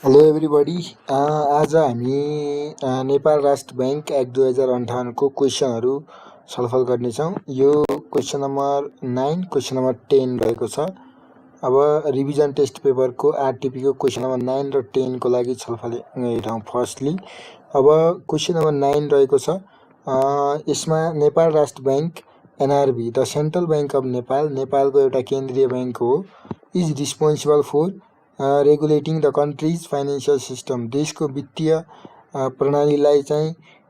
Hello everybody. आज हामी Nepal Rastra Bank act 2058 को क्वेसनहरू छलफल गर्नेछौँ। यो क्वेसन नम्बर 9, क्वेसन नम्बर 10 रहेको छ। अब रिभिजन टेस्ट पेपरको आरटिपी को क्वेसन नम्बर 9 र 10 को लागि छलफल हेरौँ। फर्स्टली अब क्वेसन नम्बर 9 रहेको छ। यसमा Nepal Rastra bank NRB the central bank of Nepal, नेपालको एउटा केन्द्रीय ब्याङ्क हो, is responsible four regulating the countries financial system, देशको वित्तीय प्रणालीलाई चाहिँ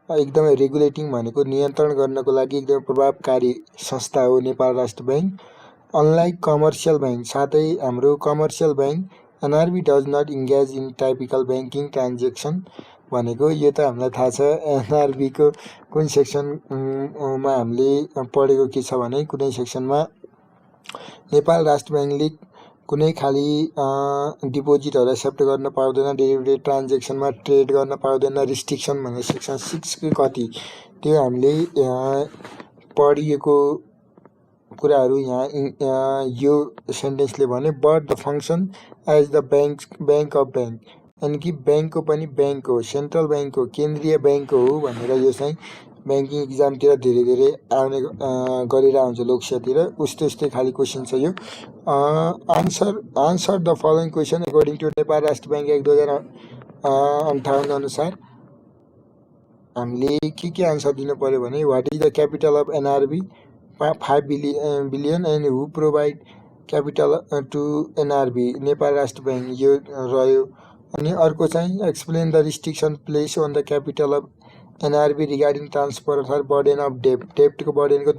एकदमै रेगुलेटिङ भनेको नियन्त्रण गर्नको लागि एकदमै प्रभावकारी संस्था हो Nepal Rastra bank. Unlike commercial bank, साथै हाम्रो commercial bank NRB does not engage in typical banking transaction भनेको यो त हामीलाई थाहा छ। एनआरबीको कुन सेक्सनमा हामीले पढेको के छ भने कुनै सेक्सनमा नेपाल राष्ट्र ब्याङ्कले कुनै खाली डिपोजिटहरू एक्सेप्ट गर्न पाउँदैन, डेरिभेटिभ ट्रान्जेक्सनमा ट्रेड गर्न पाउँदैन, रिस्ट्रिक्सन भनेर सेक्सन 6 को कति त्यो हामीले पढिएको कुराहरू यहाँ यो सेन्टेन्सले भने but the function as the bank of bank, यानि कि ब्याङ्कको पनि ब्याङ्क हो, सेन्ट्रल ब्याङ्क हो, केन्द्रीय ब्याङ्क हो भनेर यो चाहिँ ब्याङ्किङ इक्जामतिर धेरै आउने गरेर आउँछ लोकसेवातिर, उस्तै खाली क्वेसन छ यो। Answer the following question according to Nepal Rastra Bank act 2058 अनुसार हामीले के आन्सर दिनु पर्यो भने what is the capital of NRB 5 billion and who provide capital to NRB, Nepal Rastra Bank यो रह्यो। अनि अर्को चाहिँ explain the restriction place on the capital of NRB regarding transfer अर्थात् बर्डन अफ डेप्टको बर्डनको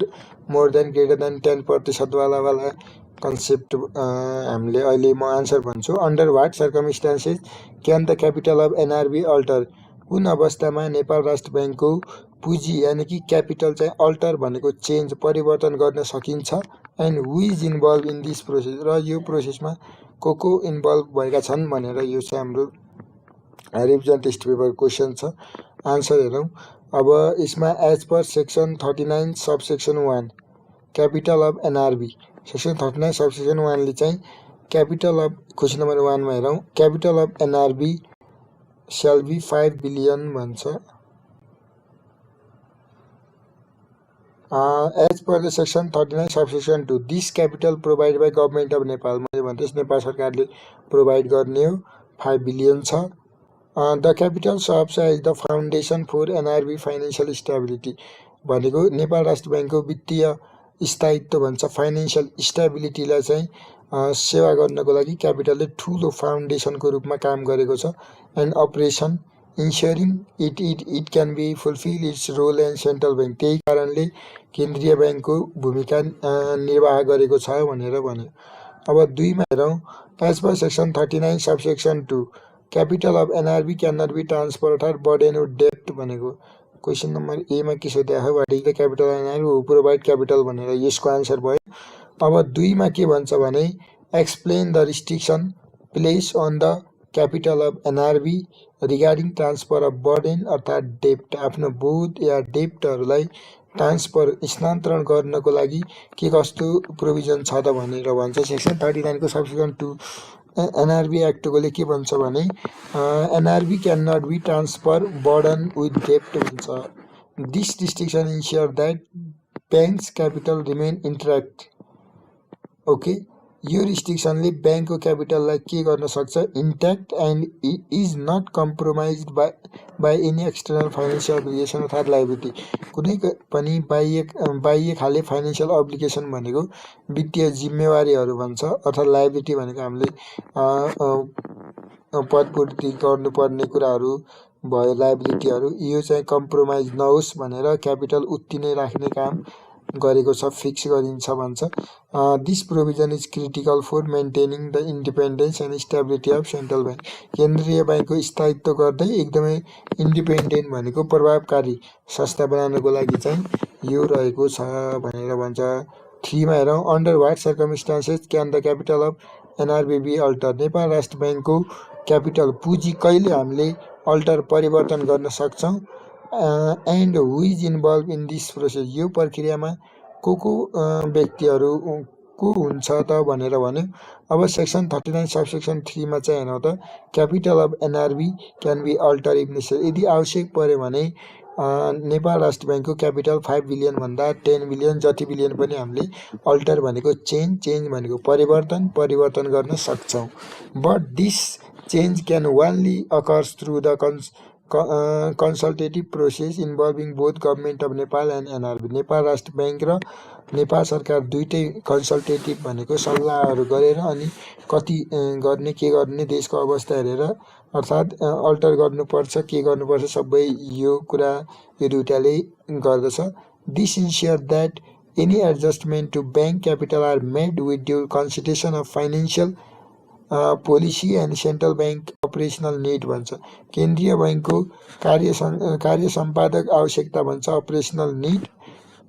मोर देन ग्रेटर देन 10% वाला concept हामीले अहिले म आन्सर भन्छु। Under what circumstances can the capital of NRB alter, कुन अवस्थामा नेपाल राष्ट्र ब्याङ्कको पुँजी यानि कि क्यापिटल चाहिँ अल्टर भनेको चेन्ज परिवर्तन गर्न सकिन्छ। And who is involve in this process, र यो प्रोसेसमा को इन्भल्भ भएका छन् भनेर यो चाहिँ हाम्रो रिभिजन टेस्ट पेपर क्वेसन छ। आन्सर हेरौँ। अब यसमा as per section 39 subsection 1 capital of NRB, section 39 subsection 1 ले चाहिँ क्यापिटल अफ क्वेसन नम्बर 1 मा हेरौँ। Capital of NRB shall be 5 billion भन्छ। As per the section 39 subsection 2 this capital provide by government of Nepal, मैले भन्दैछु नेपाल सरकारले प्रोभाइड गर्ने हो, 5 बिलियन छ। The capital serves as the foundation for NRB financial stability भनेको नेपाल राष्ट्र ब्याङ्कको वित्तीय स्थायित्व भन्छ, फाइनेन्सियल स्टेबिलिटीलाई चाहिँ सेवा गर्नको लागि क्यापिटलले ठुलो फाउन्डेसनको रूपमा काम गरेको छ। And operation ensuring it can be fulfil its role and central bank, त्यही कारणले केन्द्रीय ब्याङ्कको भूमिका निर्वाह गरेको छ भनेर भन्यो। अब 2 मा हेरौँ। As per section 39 subsection 2 capital of NRB can not be transfer अर्थात् बर्डन अफ डेप्ट भनेको क्वेसन नम्बर ए मा के सोधेको हो, what is the capital of NRB who provide capital भनेर यसको आन्सर भयो। अब 2 मा के भन्छ भने explain the restriction place on the capital of NRB regarding transfer of burden अर्थात् डेप्ट, आफ्नो बोध या डेप्टहरूलाई ट्रान्सफर स्थानान्तरण गर्नको लागि के कस्तो प्रोभिजन छ त भनेर भन्छ। सेक्सन 39 को सबसेक्सन 2 एनआरबी एक्टकोले के भन्छ भने NRB can not be transfer burden with डेप्ट भन्छ। This restriction ensure that bank's capital remain intact. Okay, यो रिस्ट्रिक्सनले ब्याङ्कको क्यापिटललाई के गर्न सक्छ, intact and is not compromise by any external financial obligation अर्थात् लाइबिलिटी, कुनै पनि बाह्य खाले फाइनेन्सियल अब्लिगेसन भनेको वित्तीय जिम्मेवारीहरू भन्छ, अर्थात् लाइबिलिटी भनेको हामीले पदपूर्ति गर्नुपर्ने कुराहरू भयो लाइबिलिटीहरू, यो चाहिँ कम्प्रोमाइज नहोस् भनेर क्यापिटल उति नै राख्ने काम गरेको छ, फिक्स गरिन्छ भन्छ। This provision is critical for maintaining the independence and stability of central bank, केन्द्रीय ब्याङ्कको स्थायित्व गर्दै एकदमै इन्डिपेन्डेन्ट भनेको प्रभावकारी संस्था बनाउनको लागि चाहिँ यो रहेको छ भनेर भन्छ। 3 मा हेरौँ। Under what circumstances can the capital of NRB be alter, Nepal Rastra ब्याङ्कको क्यापिटल पुँजी कहिले हामीले अल्टर परिवर्तन गर्न सक्छौँ। And who is involve in this process, यो प्रक्रियामा को व्यक्तिहरू को हुन्छ त भनेर भन्यो। अब सेक्सन 39 सबसेक्सन 3 मा चाहिँ हेर्नु त capital of NRB can be alter if necessary. यदि आवश्यक पर्यो भने नेपाल राष्ट्र बैंकको क्यापिटल 5 बिलियन भन्दा 10 बिलियन जति बिलियन पनि हामीले अल्टर भनेको चेन्ज भनेको परिवर्तन गर्न सक्छौं। But this change can only occurs through the consultative process involving both government of Nepal and NRB। Nepal Rastra bank र नेपाल सरकार दुईटै कन्सल्टेटिभ भनेको सल्लाहहरू गरेर अनि कति गर्ने के गर्ने देशको अवस्था हेरेर अर्थात् अल्टर गर्नुपर्छ के गर्नुपर्छ सबै यो कुरा यो दुईटाले गर्दछ। This ensure that any adjustment to bank capital are made with due consideration of financial policy and central bank operational need भन्छ। केन्द्रीय बैंकको कार्य सम्पादक आवश्यकता भन्छ अपरेसनल निड,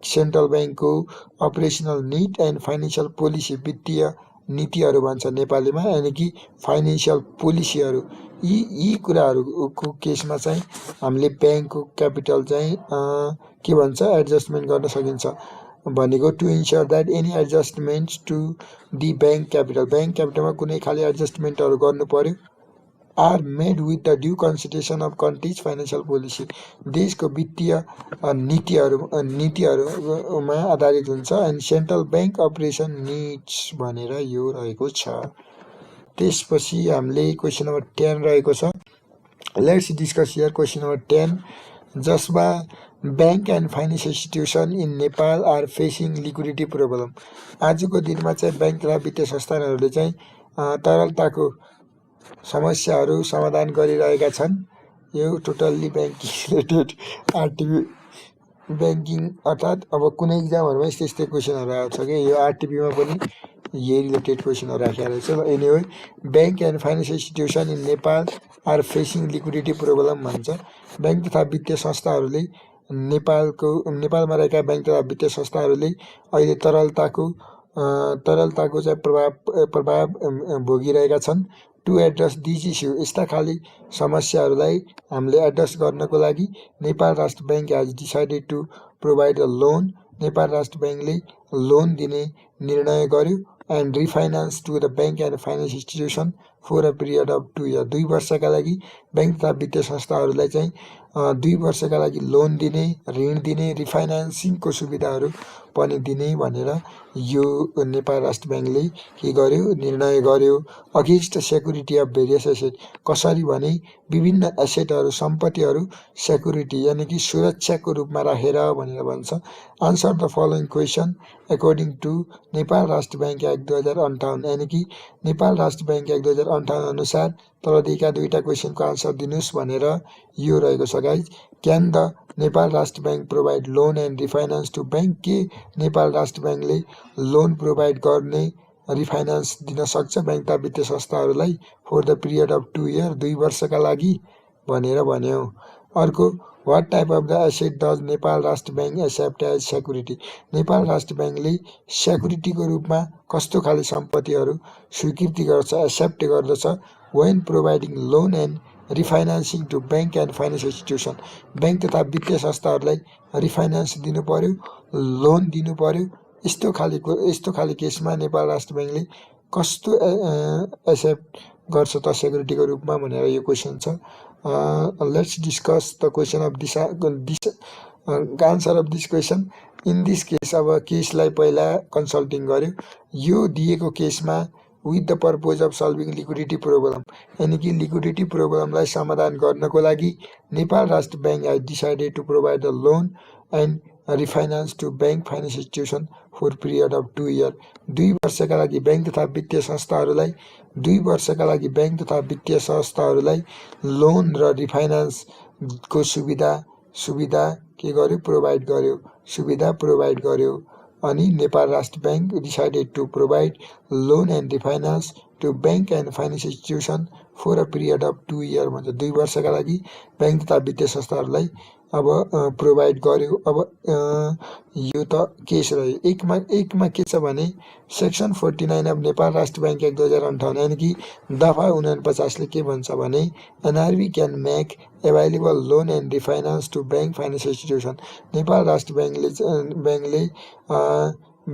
सेन्ट्रल बैंकको operational need and financial policy वित्तीय नीतिहरू भन्छ नेपालीमा, यानि कि फाइनेन्शियल पोलिसीहरू। यी कुराहरूको केसमा चाहिँ हामीले बैंकको क्यापिटल चाहिँ के भन्छ एडजस्टमेन्ट गर्न सकिन्छ भनेको to ensure that any adjustments to the bank क्यापिटलमा कुनै खाली एडजस्टमेन्टहरू गर्नु पर्यो are made with the due consideration of country's financial policy, देशको वित्तीय नीतिहरूमा आधारित हुन्छ and central bank operation needs भनेर यो रहेको छ। त्यसपछि हामीले क्वेसन नम्बर 10 रहेको छ। Let's discuss here question number 10 जसमा bank and financial institution in Nepal are facing liquidity problem. आजको दिनमा चाहिँ बैंक र वित्तीय संस्थानहरूले चाहिँ तरलताको समस्याहरू समाधान गरिरहेका छन्। यो टोटल्ली ब्याङ्किङ रिलेटेड आरटिपी ब्याङ्किङ अर्थात् अब कुनै इक्जामहरूमा त्यस्तै क्वेसनहरू आउँछ कि यो आरटिपीमा पनि यही रिलेटेड क्वेसनहरू राखेको रहेछ। Anyway bank and financial institution in Nepal are facing liquidity problem भन्छ। बैंक तथा वित्तीय संस्थाहरूले नेपालमा रहेका बैंक तथा वित्तीय संस्थाहरूले अहिले तरलताको चाहिँ प्रभाव भोगिरहेका छन्। टु एड्रेस दिस इस्यु यस्ता खाली समस्याहरूलाई हामीले एड्रेस गर्नको लागि Nepal Rastra Bank has decided to provide a loan. Nepal Rastra बैंकले लोन दिने निर्णय गर्यो and refinance to the bank and finance institution for a period of 2 year. 2 वर्षका लागि बैंक तथा वित्तीय संस्थाहरूलाई चाहिँ 2 वर्षका लागि लोन दिने, ऋण दिने, रिफाइनान्सिङको सुविधाहरू पनि दिने भनेर यो नेपाल राष्ट्र बैंकले के गर्यो निर्णय गर्यो। Against security of various asset कसरी भने विभिन्न एसेटहरू सम्पत्तिहरू सेक्युरिटी यानि कि सुरक्षाको रूपमा राखेर भनेर भन्छ। Answer the following question according to Nepal Rastra bank act 2058 यानि कि नेपाल राष्ट्र बैंक एक्ट 2058 अनुसार तल दिएका दुईटा क्वेसनको आन्सर दिनुस् भनेर यो रहेको छ guys. Can the Nepal Rastra Bank provide loan and refinance to bank के नेपाल राष्ट्र बैंकले लोन प्रोभाइड गर्ने रिफाइनान्स दिन सक्छ बैंक तथा वित्तीय संस्थाहरूलाई for the period of 2 year 2 वर्षका लागि भनेर भन्यो। अर्को what type of the asset does Nepal Rastra Bank accept as security Nepal Rastra बैंकले सेक्युरिटीको रूपमा कस्तो खाले सम्पत्तिहरू स्वीकृति गर्छ एक्सेप्ट गर्दछ when providing loan and refinancing to bank and financial institution bank तथा वित्तीय संस्थाहरूलाई रिफाइनान्स दिनु पर्यो, लोन दिनु पर्यो। यस्तो खाले केसमा नेपाल राष्ट्र बैंकले कस्तो एक्सेप्ट गर्छ त सेक्युरिटीको रूपमा भनेर यो क्वेसन छ। Let's discuss the question of this answer of this question. In this case अब केसलाई पहिला कन्सल्टिङ गर्यो। यो दिएको केसमा with the purpose of solving liquidity problem यानी कि लिक्विडिटी प्रब्लमलाई समाधान गर्नको लागि Nepal Rastra bank has decided to provide a loan and refinance to bank financial institution for period of 2 year 2 वर्षका लागि बैंक तथा वित्तीय संस्थाहरूलाई 2 वर्षका लागि बैंक तथा वित्तीय संस्थाहरूलाई लोन र रिफाइनान्स को सुविधा के गर्यो प्रोभाइड गर्यो अनि Nepal Rastra Bank decided to provide loan and refinance to bank and finance institution for a period of 2 year भन्छ। 2 वर्षका लागि बैंक तथा वित्तीय संस्थाहरूलाई अब प्रोभाइड गर्यो। अब यो त केस रह्यो। एकमा के छ भने section 49 of Nepal Rastra bank act 2058 यानि कि दफा 49 ले के भन्छ भने NRB can make available loan and refinance to bank financial institution Nepal Rastra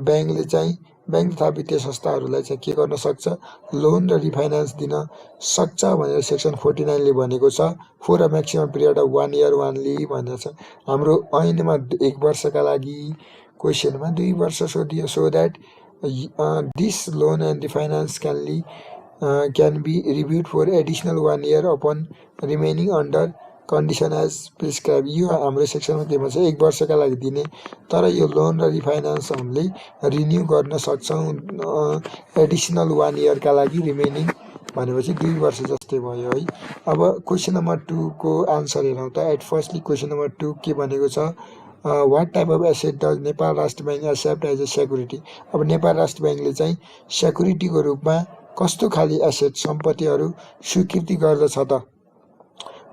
बैंकले चाहिँ बैंक तथा वित्तीय संस्थाहरूलाई चाहिँ के गर्न सक्छ, लोन र रिफाइनान्स दिन सक्छ भनेर सेक्सन 49 ले भनेको छ। For a maximum period of 1 year only भनेर छ। हाम्रो ऐनमा 1 वर्षका लागि, क्वेसनमा 2 वर्ष सोधियो। So that this loan and refinance can be reviewed for additional 1 year upon remaining under condition as prescribe. यो हाम्रो सेक्सनमा के भन्छ, 1 वर्षका लागि दिने, तर यो लोन र रिफाइनान्स हामीले रिन्यू गर्न सक्छौँ एडिसनल 1 yearका लागि, रिमेनिङ भनेपछि 2 वर्ष जस्तै भयो है। अब क्वेसन नम्बर 2 को आन्सर हेरौँ त। एट फर्स्टली क्वेसन नम्बर 2 के भनेको छ, what type of asset does Nepal Rastra Bank accept as a security. अब नेपाल राष्ट्र बैंकले चाहिँ सेक्युरिटीको रूपमा कस्तो खाली एसेट सम्पत्तिहरू स्वीकृति गर्दछ त,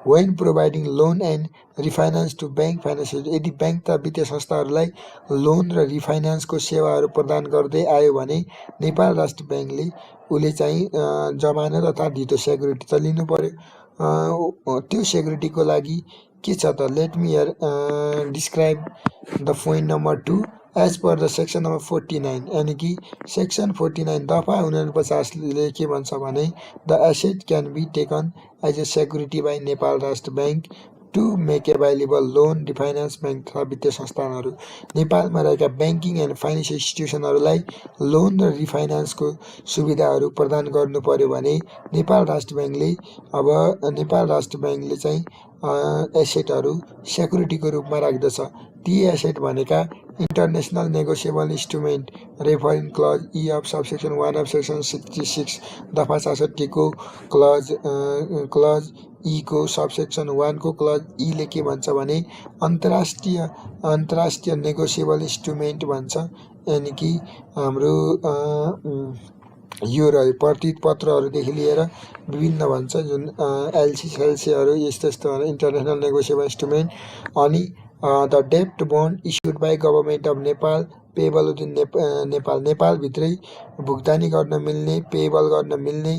when providing loan and refinance to bank financial। यदि बैंक तथा वित्तीय संस्थाहरूलाई लोन र रिफाइनान्सको सेवाहरू प्रदान गर्दै आयो भने नेपाल राष्ट्र बैंकले उसले चाहिँ जमानत अथवा धितो सेक्युरिटी त लिनु पर्यो। त्यो सेक्युरिटीको लागि के छ त, let me here describe the point number 2 as per the section number 49। यानि कि सेक्सन 49 दफा 49 ले के भन्छ भने, the asset can be taken as a security by Nepal Rastra Bank to make available loan refinance bank तथा वित्तीय संस्थानहरू। नेपालमा रहेका ब्याङ्किङ एन्ड फाइनेन्सियल इन्स्टिट्युसनहरूलाई लोन र रिफाइनान्सको सुविधाहरू प्रदान गर्नु पर्यो भने नेपाल राष्ट्र बैंकले नेपाल राष्ट्र बैंकले चाहिँ एसेटहरू सेक्युरिटीको रूपमा राख्दछ। ती एसेट भनेका international negotiable instrument referring clause E of subsection 1 of section 66 दफा 66 को क्लज ई को सबसेक्सन 1 को क्लज ई ले के भन्छ भने, अन्तर्राष्ट्रिय नेगोसिएबल इन्स्ट्रुमेन्ट भन्छ। यानि कि हाम्रो यो रह्यो प्रतित पत्रहरूदेखि लिएर विभिन्न भन्छ, जुन एलसी सेल्सीहरू यस्तो यस्तो इन्टरनेसनल नेगोसिएबल इन्स्ट्रुमेन्ट। अनि द डेप्ट bond issued by government of Nepal payable within Nepal, नेपालभित्रै भुक्तानी गर्न मिल्ने, पेएबल गर्न मिल्ने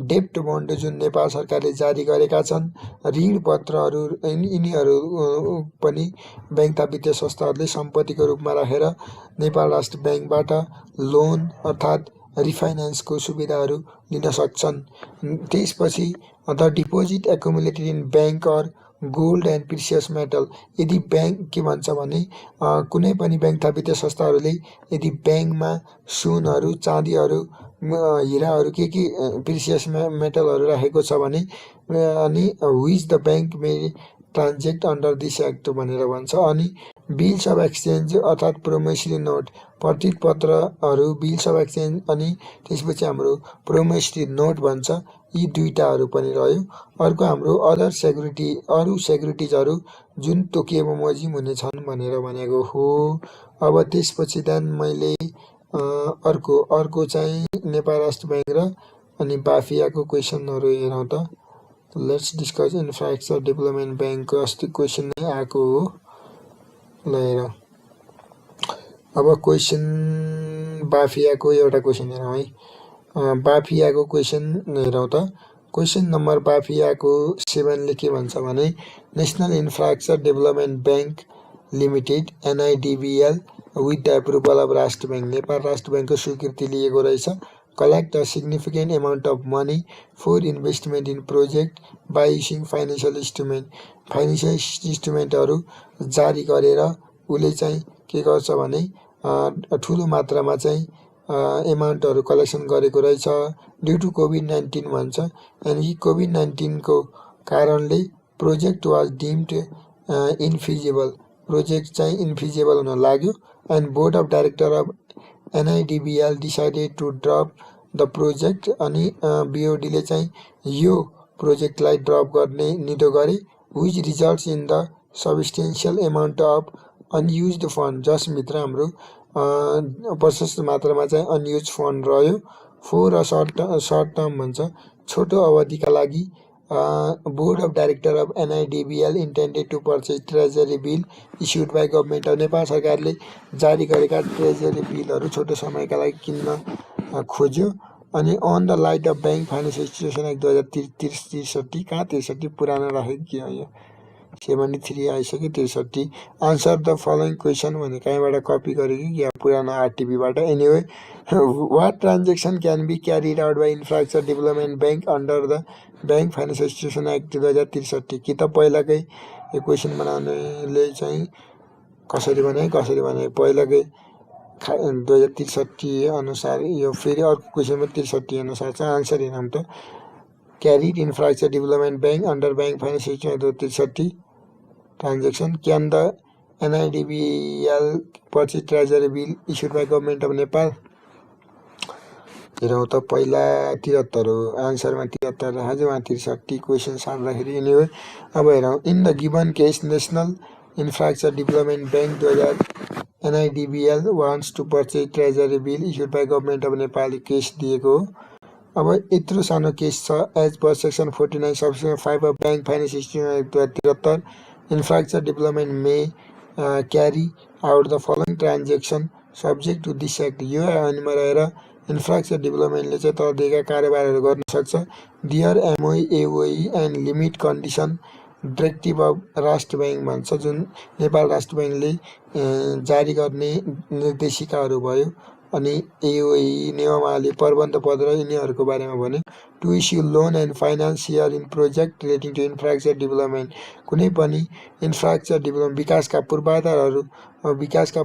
डेप्ट बन्ड जुन नेपाल सरकारले जारी गरेका छन्, ऋण पत्रहरू यिनीहरू पनि बैंक तथा वित्तीय संस्थाहरूले सम्पत्तिको रूपमा राखेर नेपाल राष्ट्र बैंकबाट लोन अर्थात् रिफाइनान्सको सुविधाहरू लिन सक्छन्। त्यसपछि the deposit accumulated in bank or gold and precious metal. यदि बैंक के भन्छ भने, कुनै पनि बैंक तथा वित्तीय संस्थाहरूले यदि बैंकमा सुनहरू, चाँदीहरू, हिराहरू के प्रिसियस मेटलहरू राखेको छ भने, अनि which the bank may transact under this act भनेर भन्छ। अनि बिल्स अफ एक्सचेन्ज अर्थात् प्रोमेसरी नोट, प्रतित पत्रहरू, बिल्स अफ एक्सचेन्ज, अनि त्यसपछि हाम्रो प्रोमेसरी नोट भन्छ। यी दुईटाहरू पनि रह्यो। अर्को हाम्रो अदर सेक्युरिटी, अरू सेक्युरिटिजहरू जुन तोकिए बमोजिम हुनेछन् भनेर भनेको हो। अब त्यसपछि देन मैले अर्को चाहिँ नेपाल राष्ट्र बैंक र अनि बाफियाको क्वेसनहरू हेरौँ त। लेट्स डिस्कस इन्फ्रास्ट्रक्चर डेभलपमेन्ट ब्याङ्कको अस्ति क्वेसन नै आएको हो। ल हेरौँ अब क्वेसन बाफियाको एउटा क्वेसन हेरौँ है। बाफियाको क्वेसन हेरौँ त। क्वेसन नम्बर बाफियाको 7 ले के भन्छ भने, National infrastructure development Bank Limited NIDBL with the approval of Rastra bank, Nepal Rastra बैंकको स्वीकृति लिएको रहेछ। Collect a significant amount of money for investment in project by using financial instrument, financial इन्स्ट्रुमेन्टहरू जारी गरेर उसले चाहिँ के गर्छ भने ठुलो मात्रामा चाहिँ एमाउन्टहरू कलेक्सन गरेको रहेछ। ड्यु टु COVID-19 भन्छ। यानि COVID-19 को कारणले project was deemed infeasible, project चाहिँ इनफिजिबल हुन लाग्यो। And board of director of NIDBL decided to drop the project. अनि BOD ले चाहिँ यो प्रोजेक्टलाई ड्रप गर्ने निधो गरे। Which results in the substantial amount of unused fund, जसभित्र हाम्रो प्रशस्त मात्रामा चाहिँ अनयुज फन्ड रह्यो। फोर अ सर्ट टर्म भन्छ, छोटो अवधिका लागि। Board of director of NIDBL intended to purchase treasury bill issued by government of Nepal सरकारले जारी गरेका ट्रेजरी बिलहरू छोटो समयका लागि किन्न खोज्यो। अनि on the light of bank financial institution act 2063, कहाँ 63 पुरानो राखेको के हो यो, 73 आइसक्यो 63 आन्सर द फलोइङ क्वेसन भने कहीँबाट कपी गरेको या पुरानो आरटिपीबाट anyway what transaction can be carried out by infrastructure development bank under the bank financial institution act 2063 कि त पहिलाकै यो क्वेसन बनाउनेले चाहिँ कसरी भने पहिलाकै 2063 अनुसार यो फेरि अर्को क्वेसनमा 63 अनुसार चाहिँ आन्सर हेरौँ त carried infrastructure development bank under bank financial institution 63 transaction can the NIDBL purchase treasury bill issued by government of Nepal हेरौँ त पहिला 73 हो आन्सरमा 73 राख्यो वहाँ 63 क्वेसन सार्दाखेरि एनिवे अब हेरौँ in the given case national infrastructure development bank 2000 NIDBL wants to purchase treasury bill issued by government of Nepal case दिएको हो अब यत्रो सानो केस छ as per section 49 subsection 5 of bank finance institution 2073 infrastructure development may carry out the following transaction subject to this act यो ऐनमा रहेर infrastructure डेभलपमेन्टले चाहिँ तल दिएका कार्यभारहरू गर्न सक्छ dear MOE AOE and limit condition directive of Rastra Bank भन्छ जुन नेपाल राष्ट्र ब्याङ्कले जारी गर्ने निर्देशिकाहरू भयो अनि एओई नियमावली प्रबन्ध पत्र यिनीहरूको बारेमा भन्यो to issue loan and financial in project relating to infrastructure development कुनै पनि इन्फ्रास्ट्रक्चर डेभलपमेन्ट विकासका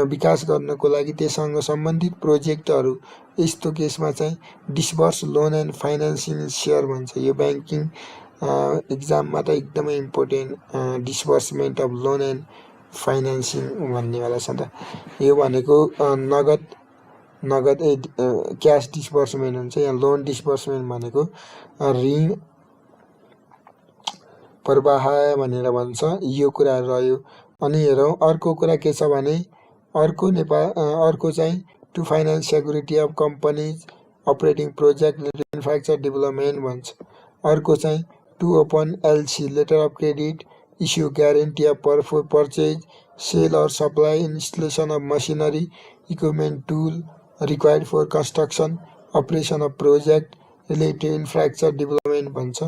विकास गर्नको लागि त्यससँग सम्बन्धित प्रोजेक्टहरू यस्तो केसमा चाहिँ disburse loan and financing share भन्छ यो ब्याङ्किङ एक्जाममा त एकदमै important disbursement of loan and financing भन्नेवाला छ त यो भनेको नगद क्यास डिस्बर्समेन्ट हुन्छ यहाँ लोन डिस्बर्समेन्ट भनेको ऋण प्रवाह भनेर भन्छ यो कुराहरू रह्यो अनि हेरौँ अर्को कुरा के छ भने अर्को चाहिँ to finance security of companies operating project infrastructure development भन्छ अर्को चाहिँ to open LC letter of credit issue guarantee of purchase, sale or supply, installation of machinery, equipment, tool required for construction, operation of project related to infrastructure development भन्छ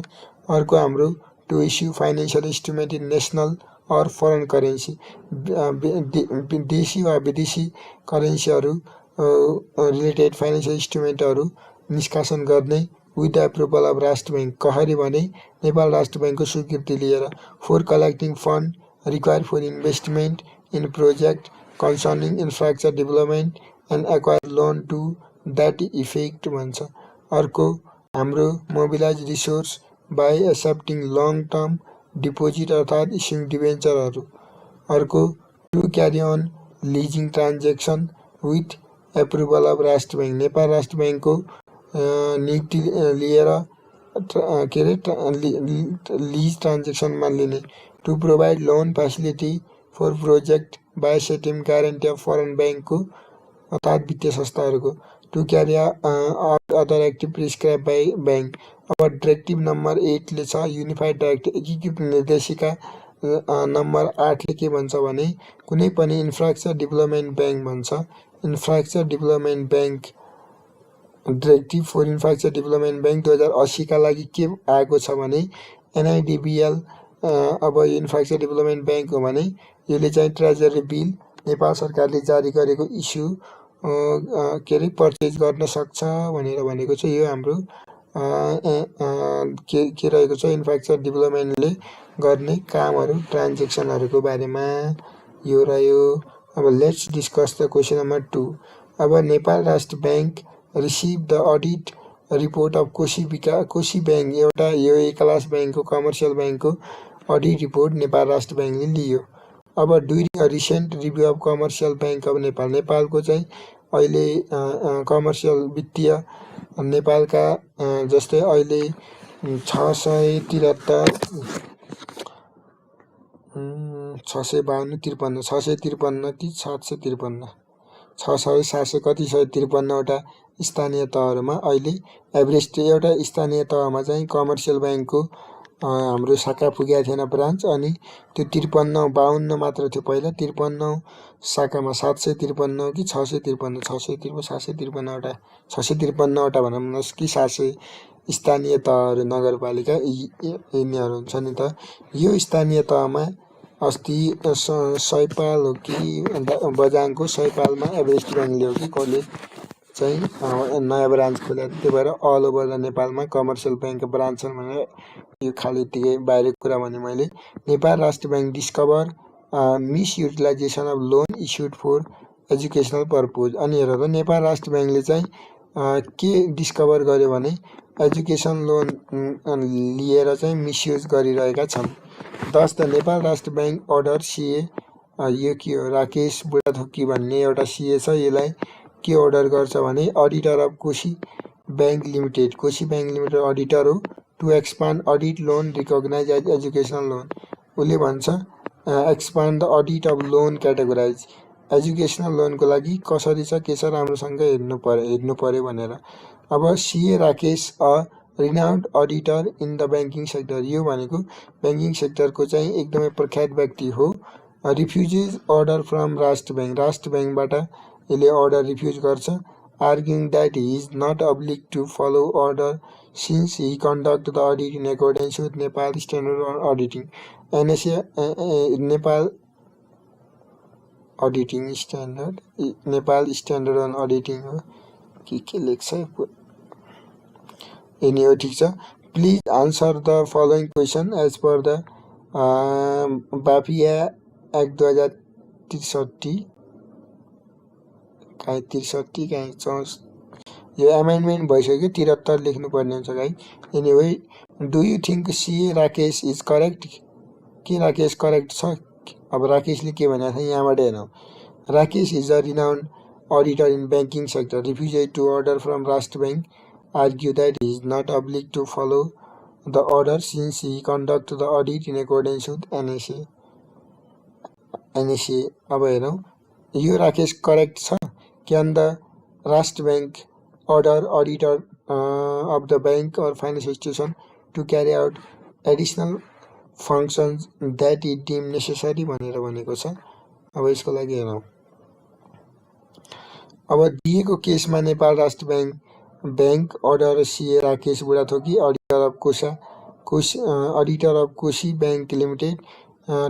अर्को हाम्रो to issue financial instrument in national or foreign currency देशी वा विदेशी करेन्सीहरू related financial इन्स्ट्रुमेन्टहरू निष्कासन गर्ने with the approval of Rastra bank कहरी भने नेपाल राष्ट्र बैंकको स्वीकृति लिएर for collecting fund required for investment in project concerning infrastructure development and acquire loan to that effect भन्छ अर्को हाम्रो mobilize resource by accepting long term deposit अर्थात् issuing डिबेन्चरहरू अर्को to carry on leasing transaction with approval of Rastra bank Nepal Rastra बैंकको नियुक्ति लिएर के अरे लिज ट्रान्जेक्सनमा लिने to provide loan facility for project by setting guarantee of foreign ब्याङ्कको अर्थात् वित्तीय संस्थाहरूको to carry other active prescribe by bank अब डाइरेक्टिभ नम्बर 8 ले छ युनिफाइड डाइरेक्टिभ एकीकृत निर्देशिका नम्बर 8 ले के भन्छ भने कुनै पनि इन्फ्रास्ट्रक्चर डेभलपमेन्ट ब्याङ्क भन्छ infrastructure development bank directive for infrastructure development bank 2080 का लागि के आएको छ भने NIDBL अब यो इन्फ्रास्ट्रक्चर डेभलपमेन्ट ब्याङ्क हो भने यसले चाहिँ ट्रेजरी बिल नेपाल सरकारले जारी गरेको इस्यु के अरे पर्चेज गर्न सक्छ भनेर भनेको छ यो हाम्रो के रहेको छ इन्फ्रास्ट्रक्चर डेभलपमेन्टले गर्ने कामहरू ट्रान्जेक्सनहरूको बारेमा यो रह्यो अब let's discuss the question number 2 अब Nepal Rastra bank receive the audit report of Koshi bank एउटा यो ए क्लास ब्याङ्कको कमर्सियल ब्याङ्कको अडिट रिपोर्ट नेपाल राष्ट्र ब्याङ्कले लियो अब during a recent review of commercial bank of Nepal नेपालको चाहिँ अहिले कमर्सियल वित्तीय नेपालका जस्तै अहिले 652 कि 753 700 कति 153 वटा स्थानीय तहहरूमा अहिले एभरेज एउटा स्थानीय तहमा चाहिँ कमर्सियल ब्याङ्कको हाम्रो शाखा पुगेको थिएन ब्रान्च, अनि त्यो 53-52 मात्र थियो पहिला। 53 शाखामा 753 कि 653 753वटा 653वटा भनौँ कि 700 स्थानीय तहहरू नगरपालिका यिनीहरू हुन्छ नि त। यो स्थानीय तहमा अस्ति सयपाल हो कि बझाङको सयपालमा एभरेस्ट ब्याङ्कले हो कि कसले चाहिँ नयाँ ब्रान्च खोलेको थियो। त्यही भएर अल ओभर द नेपालमा कमर्सियल ब्याङ्कको ब्रान्च छन् भनेर यो खालि यतिकै बाहिरको कुरा भने मैले। Nepal Rastra Bank discover misutilisation of loan issued for educational purpose. अनि हेर त नेपाल राष्ट्र ब्याङ्कले चाहिँ के डिस्कभर गर्यो भने एजुकेसन लोन लिएर चाहिँ मिसयुज गरिरहेका छन्। दस the Nepal Rastra bank order सिए, यो के हो, राकेश बुढाथोकी भन्ने एउटा सिए छ। यसलाई के अर्डर गर्छ भने auditor of Koshi bank Limited, Koshi bank Limited auditor हो, to expand audit loan recognise as education loan. उसले भन्छ expand the audit of loan categorise, educational लोनको लागि कसरी छ के छ राम्रोसँग हेर्नु पर्यो भनेर। अब CA Rakesh a renowned auditor in the banking sector, यो भनेको ब्याङ्किङ सेक्टरको चाहिँ एकदमै प्रख्यात व्यक्ति हो। Refuses order from Rastra bank, Rastra ब्याङ्कबाट यसले अर्डर रिफ्युज गर्छ। Arguing that he is not obliged to follow order since he conduct the audit in accordance with Nepal standard on auditing, NSA Nepal auditing standard, Nepal standard on auditing हो के लेख्छ यिनी हो, ठिक छ। Please answer the following question as per the BAFIA act 2063, कहीँ 63 कहीँ 64, यो एमेन्डमेन्ट भइसक्यो, 73 लेख्नुपर्ने हुन्छ गाई। एनिवे, डु यु थिङ्क सिए राकेश इज करेक्ट? के राकेश करेक्ट छ? अब राकेशले के भनेको छ यहाँबाट हेरौँ। Rakesh is a renowned auditor in banking sector, refused to order from Rashtra Bank, argue that he is not obliged to follow the order since he conduct the audit in accordance with NSA. अब हेरौँ, यो Rakesh correct छ? Can the Rashtra Bank order auditor of the bank or financial institution to carry out additional functions that it deemed necessary भनेर भनेको छ। अब यसको लागि हेरौँ। अब दिएको केसमा Nepal Rastra bank order CA Rakesh Budhathoki auditor of Koshi bank limited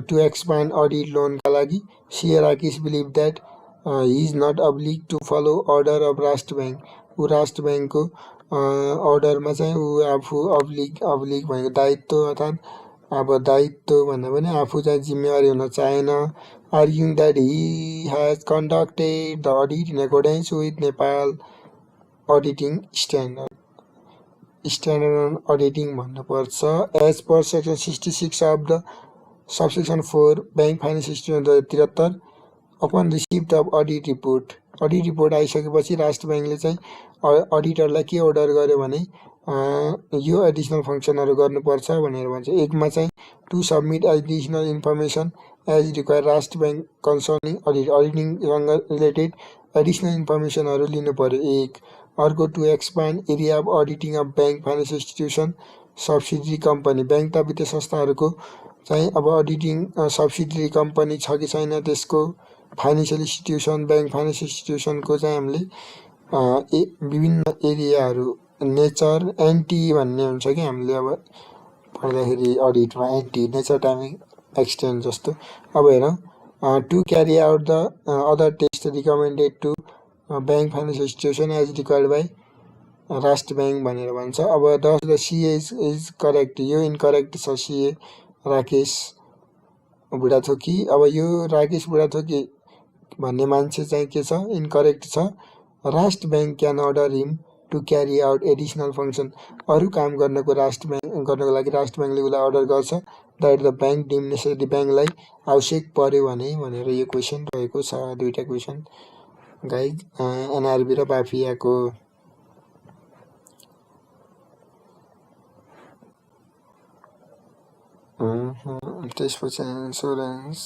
to expand audit लोनका लागि CA Rakesh believe that he is not obliged to follow order of Rastra bank. ऊ राष्ट्र ब्याङ्कको अर्डरमा चाहिँ ऊ आफू अब्लिग भनेको दायित्व, अर्थात् अब दायित्व भन्दा पनि आफू चाहिँ जिम्मेवारी हुन चाहेन। arguing that he has conducted the audit in accordance with Nepal auditing standard on auditing भन्नुपर्छ। As per section 66 of the subsection 4 Bank Finance Institution 2073, upon receipt of audit report आइसकेपछि राष्ट्र ब्याङ्कले चाहिँ अडिटरलाई के अर्डर गर्यो भने यो एडिसनल फङ्सनहरू गर्नुपर्छ भनेर भन्छ। एकमा चाहिँ to submit additional information as require, Rastra bank concerning अडिटिङसँग रिलेटेड एडिसनल इन्फर्मेसनहरू लिनु पर्यो एक। अर्को to expand area of auditing of bank finance institution subsidiary company, bank तथा वित्तीय संस्थाहरूको चाहिँ अब अडिटिङ सब्सिडियरी कम्पनी छ कि छैन, त्यसको फाइनेन्सियल इन्स्टिट्युसन ब्याङ्क फाइनेन्स इन्स्टिट्युसनको चाहिँ हामीले विभिन्न एरियाहरू, नेचर एन्टी भन्ने हुन्छ कि हामीले अब पढ्दाखेरि अडिटमा एन्टी नेचर टाइमिङ एक्सटेन्ड जस्तो। अब हेरौँ, to carry out the other test recommended to bank finance institution as required by Rastra bank भनेर भन्छ। अब द सिए इज करेक्ट, यो इनकरेक्ट छ सिए राकेश बुढाथोकी। अब यो राकेश बुढाथोकी भन्ने मान्छे चाहिँ के छ, इनकरेक्ट छ। Rastra bank can order him to carry out additional function, अरू काम गर्नको लागि राष्ट्र ब्याङ्कले उसलाई अर्डर गर्छ that the bank deem necessary, ब्याङ्कलाई आवश्यक पर्यो भने भनेर यो क्वेसन रहेको छ। दुईवटा क्वेसन गाइज एनआरबी र बाफियाको। त्यसपछि इन्सुरेन्स,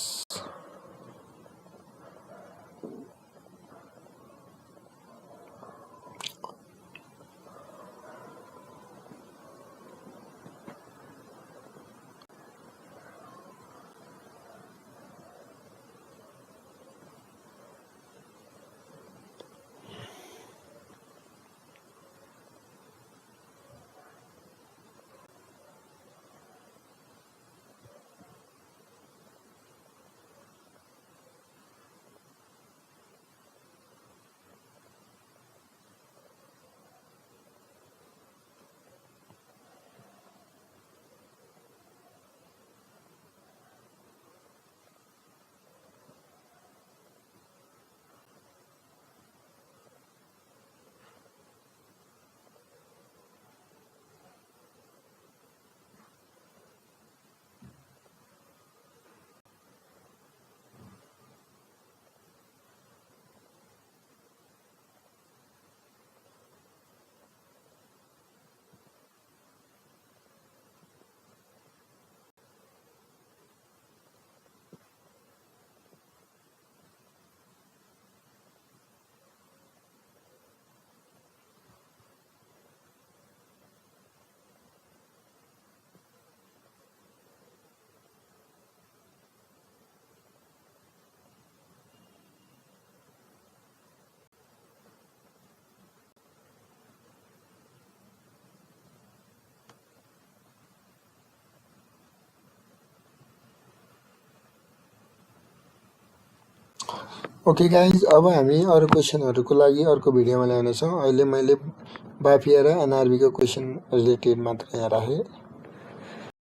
ओके गाइज, अब हामी अरू क्वेसनहरूको लागि अर्को भिडियोमा ल्याउनेछौँ। अहिले मैले बाफिया र एनआरबीको क्वेसन रिलेटेड मात्र यहाँ राखेँ।